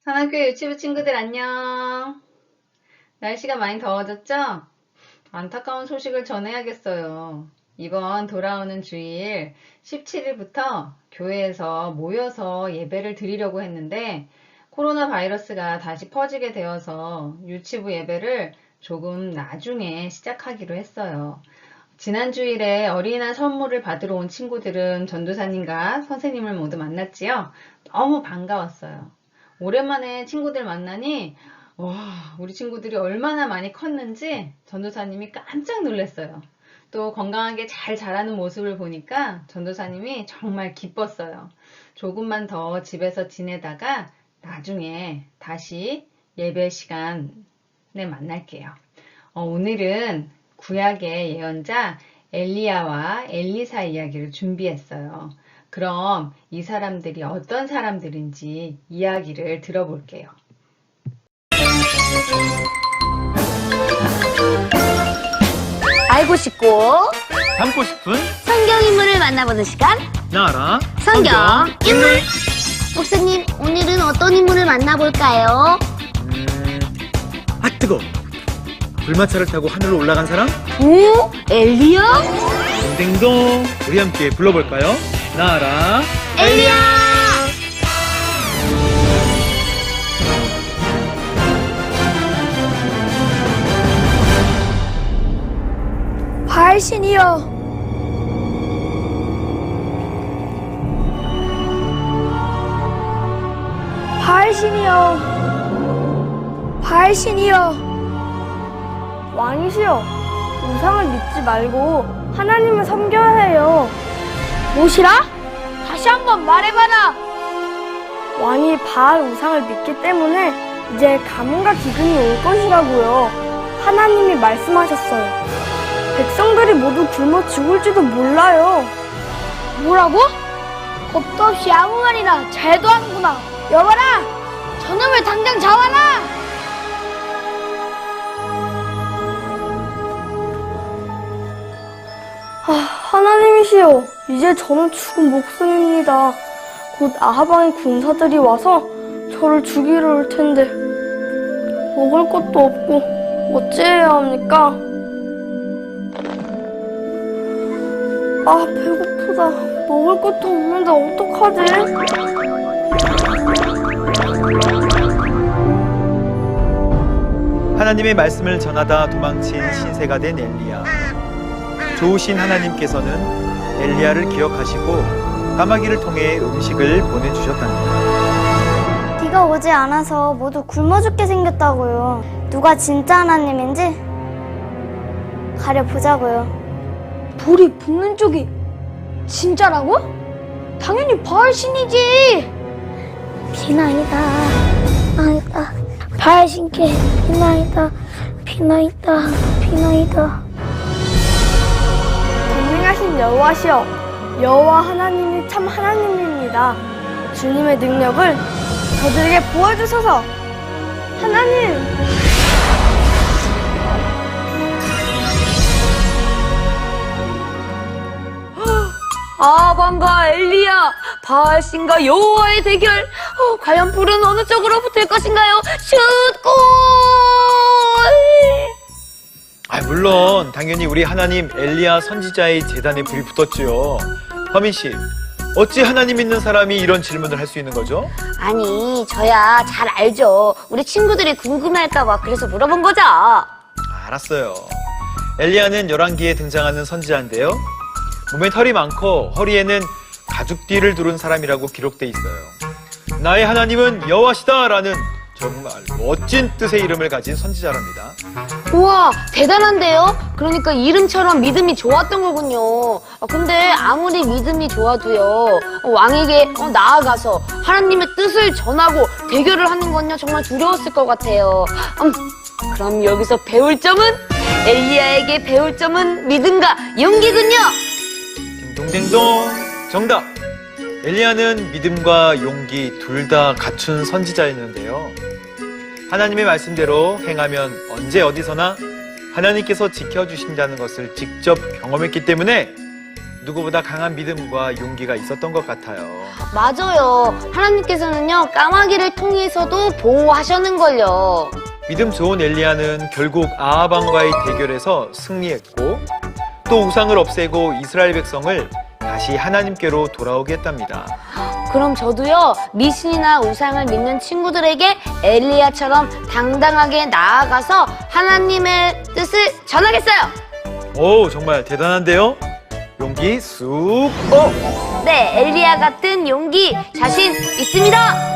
하나교회 유치부 친구들 안녕. 날씨가 많이 더워졌죠? 안타까운 소식을 전해야겠어요. 이번 돌아오는 주일 17일부터 교회에서 모여서 예배를 드리려고 했는데 코로나 바이러스가 다시 퍼지게 되어서 유치부 예배를 조금 나중에 시작하기로 했어요. 지난 주일에 어린이날 선물을 받으러 온 친구들은 전도사님과 선생님을 모두 만났지요. 너무 반가웠어요. 오랜만에 친구들 만나니 와, 우리 친구들이 얼마나 많이 컸는지 전도사님이 깜짝 놀랐어요. 또 건강하게 잘 자라는 모습을 보니까 전도사님이 정말 기뻤어요. 조금만 더 집에서 지내다가 나중에 다시 예배 시간에 만날게요. 오늘은 구약의 예언자 엘리야와 엘리사 이야기를 준비했어요. 그럼 이 사람들이 어떤 사람들인지 이야기를 들어볼게요. 알고 싶고 담고 싶은 성경 인물을 만나보는 시간 나라 성경 인물. 목사님, 오늘은 어떤 인물을 만나볼까요? 아 뜨거 불마차를 타고 하늘로 올라간 사람 오? 엘리야? 딩동동 우리 함께 불러볼까요? 나라 엘리야! 바알신이여, 바알신이여, 바알신이여. 왕이시여, 우상을 믿지 말고 하나님을 섬겨야 해요. 무엇이라? 다시 한번 말해봐라. 왕이 바알 우상을 믿기 때문에 이제 가뭄과 기근이 올 것이라고요. 하나님이 말씀하셨어요. 백성들이 모두 굶어 죽을지도 몰라요. 뭐라고? 겁도 없이 아무 말이나 잘도 하는구나. 여봐라! 저놈을 당장 잡아라! 하나님이시여, 이제 저는 죽은 목숨입니다. 곧 아하방의 군사들이 와서 저를 죽이러 올 텐데 먹을 것도 없고 어찌해야 합니까? 아, 배고프다. 먹을 것도 없는데 어떡하지? 하나님의 말씀을 전하다 도망친 신세가 된 엘리야. 좋으신 하나님께서는 엘리야를 기억하시고 까마귀를 통해 음식을 보내주셨답니다. 비가 오지 않아서 모두 굶어 죽게 생겼다고요. 누가 진짜 하나님인지 가려보자고요. 불이 붙는 쪽이 진짜라고? 당연히 바알신이지. 비나이다, 비나이다, 바알신께 비나이다, 비나이다, 비나이다. 전능하신 여호와시여, 여호와 하나님이 참 하나님입니다. 주님의 능력을 저들에게 보여주소서. 하나님! 아방과 엘리야, 바알신과 여호와의 대결. 과연 불은 어느 쪽으로 붙을 것인가요? 슛골! 물론 당연히 우리 하나님 엘리야 선지자의 재단에 불이 붙었지요. 허민 씨, 어찌 하나님 믿는 사람이 이런 질문을 할 수 있는 거죠? 아니, 저야 잘 알죠. 우리 친구들이 궁금해할까봐 그래서 물어본 거죠. 알았어요. 엘리야는 열왕기에 등장하는 선지자인데요. 몸에 털이 많고 허리에는 가죽띠를 두른 사람이라고 기록돼 있어요. 나의 하나님은 여호와시다라는 정말 멋진 뜻의 이름을 가진 선지자랍니다. 우와, 대단한데요? 그러니까 이름처럼 믿음이 좋았던 거군요. 근데 아무리 믿음이 좋아도요, 왕에게 나아가서 하나님의 뜻을 전하고 대결을 하는 건요, 정말 두려웠을 것 같아요. 그럼 여기서 배울 점은? 엘리야에게 배울 점은 믿음과 용기군요. 딩동댕동 정답! 엘리야는 믿음과 용기 둘 다 갖춘 선지자였는데요. 하나님의 말씀대로 행하면 언제 어디서나 하나님께서 지켜주신다는 것을 직접 경험했기 때문에 누구보다 강한 믿음과 용기가 있었던 것 같아요. 맞아요. 하나님께서는요, 까마귀를 통해서도 보호하셨는걸요. 믿음 좋은 엘리야는 결국 아합 왕과의 대결에서 승리했고 또 우상을 없애고 이스라엘 백성을 다시 하나님께로 돌아오게 했답니다. 그럼 저도요, 미신이나 우상을 믿는 친구들에게 엘리야처럼 당당하게 나아가서 하나님의 뜻을 전하겠어요. 오, 정말 대단한데요? 용기 쑥! 네, 엘리야 같은 용기 자신 있습니다.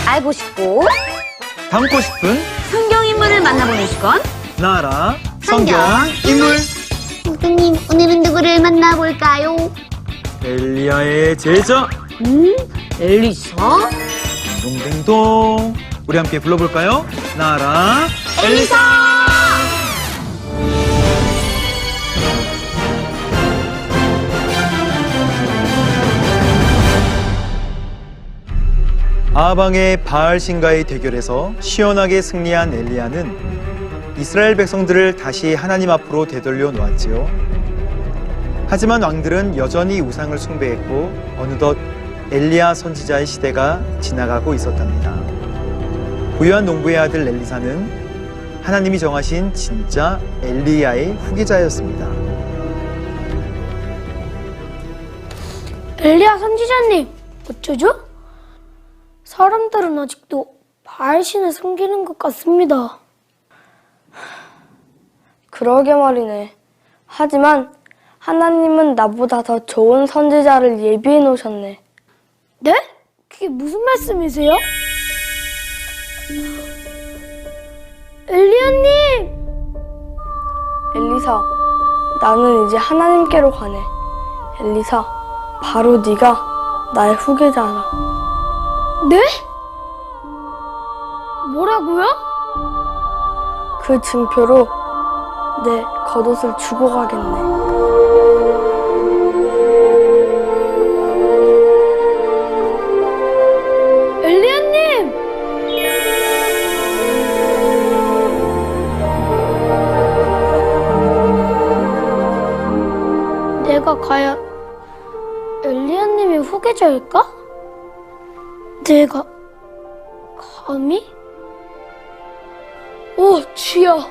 알고 싶고 담고 싶은 성경 인물을 만나보는 시간. 나라 성경 인물 목사님, 오늘은 누구를 만나볼까요? 엘리야의 제자 엘리사? 동댕동 우리 함께 불러볼까요? 나라 엘리사! 아방의 바알 신과의 대결에서 시원하게 승리한 엘리야는 이스라엘 백성들을 다시 하나님 앞으로 되돌려 놓았지요. 하지만 왕들은 여전히 우상을 숭배했고 어느덧 엘리야 선지자의 시대가 지나가고 있었답니다. 부유한 농부의 아들 엘리사는 하나님이 정하신 진짜 엘리야의 후계자였습니다. 엘리야 선지자님, 어쩌죠? 사람들은 아직도 바알신을 섬기는 것 같습니다. 그러게 말이네. 하지만 하나님은 나보다 더 좋은 선지자를 예비해 놓으셨네. 네? 그게 무슨 말씀이세요? 엘리야님! 엘리사, 나는 이제 하나님께로 가네. 엘리사, 바로 네가 나의 후계자라. 네? 뭐라고요? 그 증표로 내 겉옷을 주고 가겠네. 엘리야님! 내가 과연 엘리야님의 후계자일까? 내가 감히? 오 주여,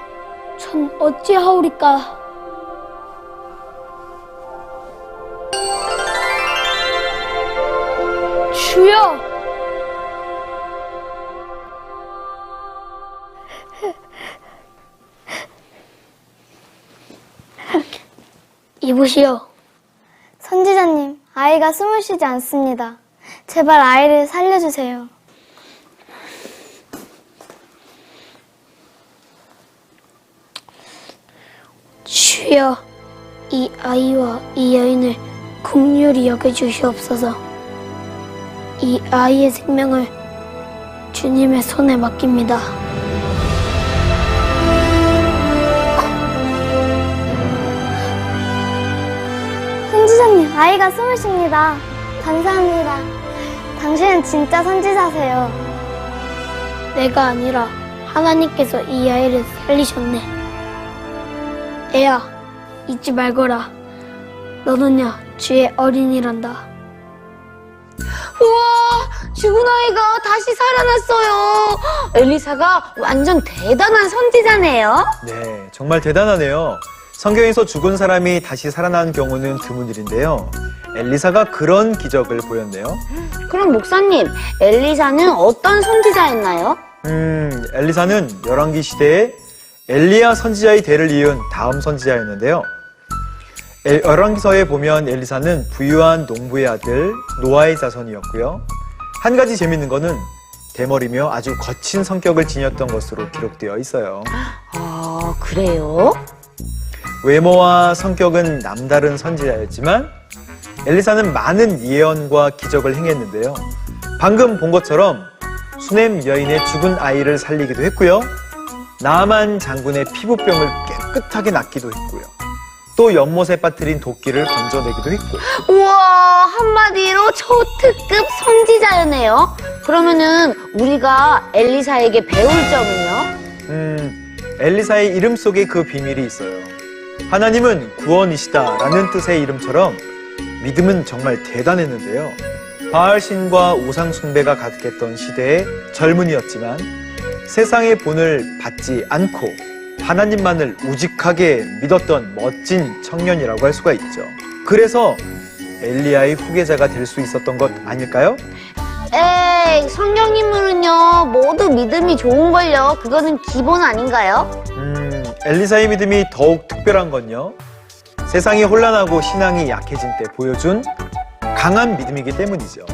전 어찌하오리까? 주여! 이보시오. 선지자님, 아이가 숨을 쉬지 않습니다. 제발 아이를 살려주세요. 주여, 이 아이와 이 여인을 긍휼히 여겨주시옵소서. 이 아이의 생명을 주님의 손에 맡깁니다. 선지자님, 아이가 숨을 쉽니다. 감사합니다. 당신은 진짜 선지자세요. 내가 아니라 하나님께서 이 아이를 살리셨네. 애야, 잊지 말거라. 너는야 주의 어린이란다. 우와, 죽은 아이가 다시 살아났어요. 엘리사가 완전 대단한 선지자네요. 네, 정말 대단하네요. 성경에서 죽은 사람이 다시 살아난 경우는 드문 일인데요. 엘리사가 그런 기적을 보였네요. 그럼 목사님, 엘리사는 어떤 선지자였나요? 엘리사는 열왕기 시대에 엘리야 선지자의 대를 이은 다음 선지자였는데요. 열왕기서에 보면 엘리사는 부유한 농부의 아들 노아의 자손이었고요. 한 가지 재밌는 거는 대머리며 아주 거친 성격을 지녔던 것으로 기록되어 있어요. 아, 그래요? 외모와 성격은 남다른 선지자였지만 엘리사는 많은 예언과 기적을 행했는데요. 방금 본 것처럼 수넴 여인의 죽은 아이를 살리기도 했고요. 나아만 장군의 피부병을 깨끗하게 낫기도 했고요. 또 연못에 빠뜨린 도끼를 건져내기도 했고. 우와, 한마디로 초특급 선지자였네요. 그러면은 우리가 엘리사에게 배울 점은요? 엘리사의 이름 속에 그 비밀이 있어요. 하나님은 구원이시다라는 뜻의 이름처럼 믿음은 정말 대단했는데요. 바알 신과 우상 숭배가 가득했던 시대의 젊은이였지만 세상의 본을 받지 않고 하나님만을 우직하게 믿었던 멋진 청년이라고 할 수가 있죠. 그래서 엘리야의 후계자가 될 수 있었던 것 아닐까요? 에이, 성경 인물은요 모두 믿음이 좋은걸요. 그거는 기본 아닌가요? 엘리사의 믿음이 더욱 특별한 건요. 세상이 혼란하고 신앙이 약해진 때 보여준 강한 믿음이기 때문이죠.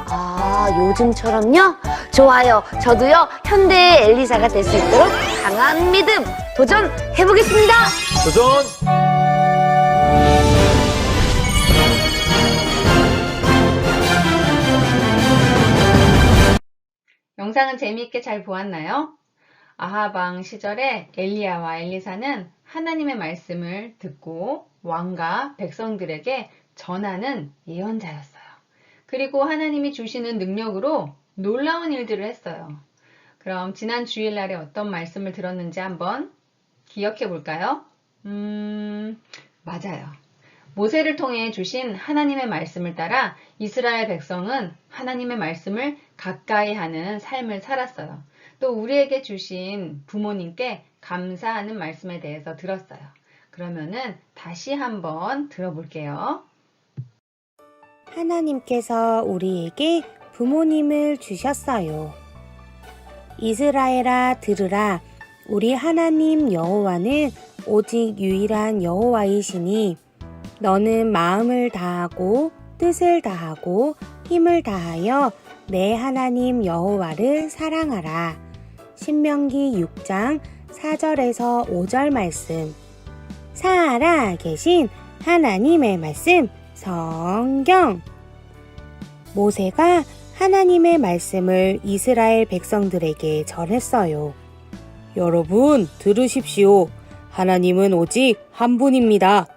아, 요즘처럼요? 좋아요. 저도요 현대의 엘리사가 될 수 있도록 강한 믿음 도전해보겠습니다. 도전! 영상은 재미있게 잘 보았나요? 아하방 시절에 엘리야와 엘리사는 하나님의 말씀을 듣고 왕과 백성들에게 전하는 예언자였어요. 그리고 하나님이 주시는 능력으로 놀라운 일들을 했어요. 그럼 지난 주일날에 어떤 말씀을 들었는지 한번 기억해 볼까요? 맞아요. 모세를 통해 주신 하나님의 말씀을 따라 이스라엘 백성은 하나님의 말씀을 가까이 하는 삶을 살았어요. 또 우리에게 주신 부모님께 감사하는 말씀에 대해서 들었어요. 그러면은 다시 한번 들어볼게요. 하나님께서 우리에게 부모님을 주셨어요. 이스라엘아 들으라. 우리 하나님 여호와는 오직 유일한 여호와이시니 너는 마음을 다하고 뜻을 다하고 힘을 다하여 내 하나님 여호와를 사랑하라. 신명기 6장 4절에서 5절 말씀. 살아 계신 하나님의 말씀 성경. 모세가 하나님의 말씀을 이스라엘 백성들에게 전했어요. 여러분 들으십시오. 하나님은 오직 한 분입니다.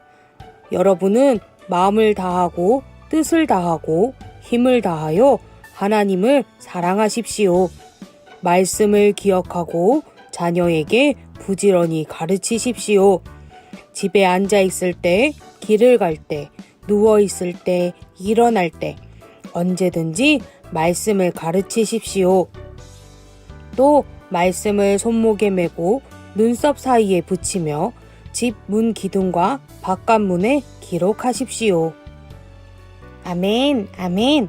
여러분은 마음을 다하고 뜻을 다하고 힘을 다하여 하나님을 사랑하십시오. 말씀을 기억하고 자녀에게 부지런히 가르치십시오. 집에 앉아 있을 때, 길을 갈 때, 누워 있을 때, 일어날 때 언제든지 말씀을 가르치십시오. 또 말씀을 손목에 메고 눈썹 사이에 붙이며 집 문 기둥과 바깥문에 기록하십시오. 아멘, 아멘.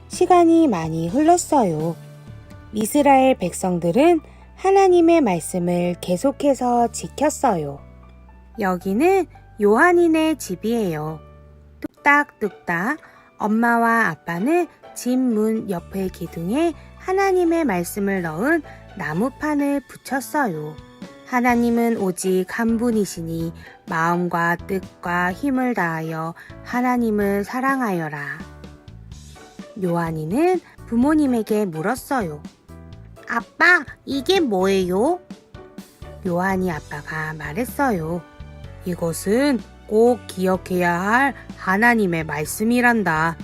시간이 많이 흘렀어요. 이스라엘 백성들은 하나님의 말씀을 계속해서 지켰어요. 여기는 요한이네 집이에요. 뚝딱뚝딱 엄마와 아빠는 집 문 옆의 기둥에 하나님의 말씀을 넣은 나무판을 붙였어요. 하나님은 오직 한 분이시니 마음과 뜻과 힘을 다하여 하나님을 사랑하여라. 요한이는 부모님에게 물었어요. 아빠, 이게 뭐예요? 요한이 아빠가 말했어요. 이것은 꼭 기억해야 할 하나님의 말씀이란다.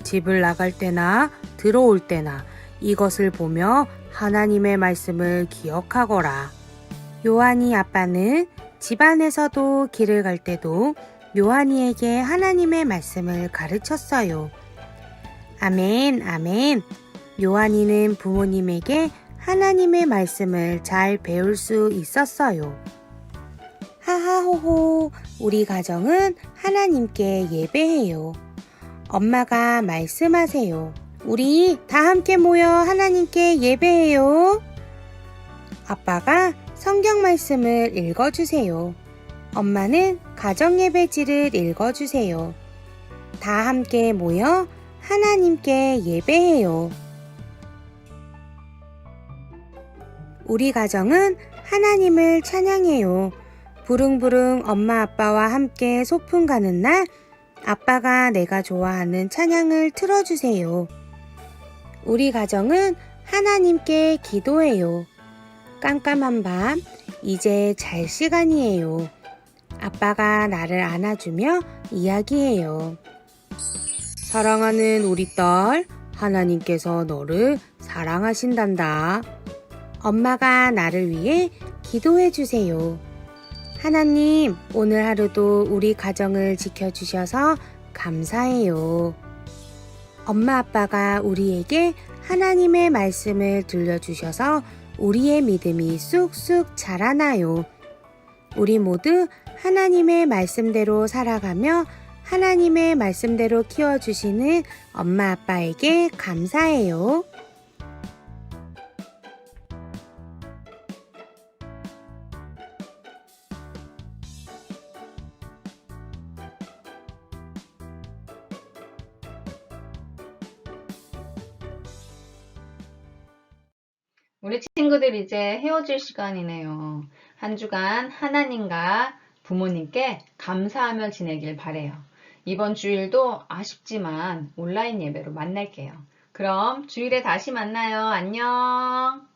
집을 나갈 때나 들어올 때나 이것을 보며 하나님의 말씀을 기억하거라. 요한이 아빠는 집안에서도 길을 갈 때도 요한이에게 하나님의 말씀을 가르쳤어요. 아멘, 아멘. 요한이는 부모님에게 하나님의 말씀을 잘 배울 수 있었어요. 하하호호, 우리 가정은 하나님께 예배해요. 엄마가 말씀하세요. 우리 다 함께 모여 하나님께 예배해요. 아빠가 성경 말씀을 읽어주세요. 엄마는 가정 예배지를 읽어주세요. 다 함께 모여 하나님께 예배해요. 우리 가정은 하나님을 찬양해요. 부릉부릉 엄마 아빠와 함께 소풍 가는 날 아빠가 내가 좋아하는 찬양을 틀어주세요. 우리 가정은 하나님께 기도해요. 깜깜한 밤 이제 잘 시간이에요. 아빠가 나를 안아주며 이야기해요. 사랑하는 우리 딸, 하나님께서 너를 사랑하신단다. 엄마가 나를 위해 기도해 주세요. 하나님, 오늘 하루도 우리 가정을 지켜주셔서 감사해요. 엄마 아빠가 우리에게 하나님의 말씀을 들려주셔서 우리의 믿음이 쑥쑥 자라나요. 우리 모두 하나님의 말씀대로 살아가며 하나님의 말씀대로 키워주시는 엄마 아빠에게 감사해요. 우리 친구들 이제 헤어질 시간이네요. 한 주간 하나님과 부모님께 감사하며 지내길 바래요. 이번 주일도 아쉽지만 온라인 예배로 만날게요. 그럼 주일에 다시 만나요. 안녕.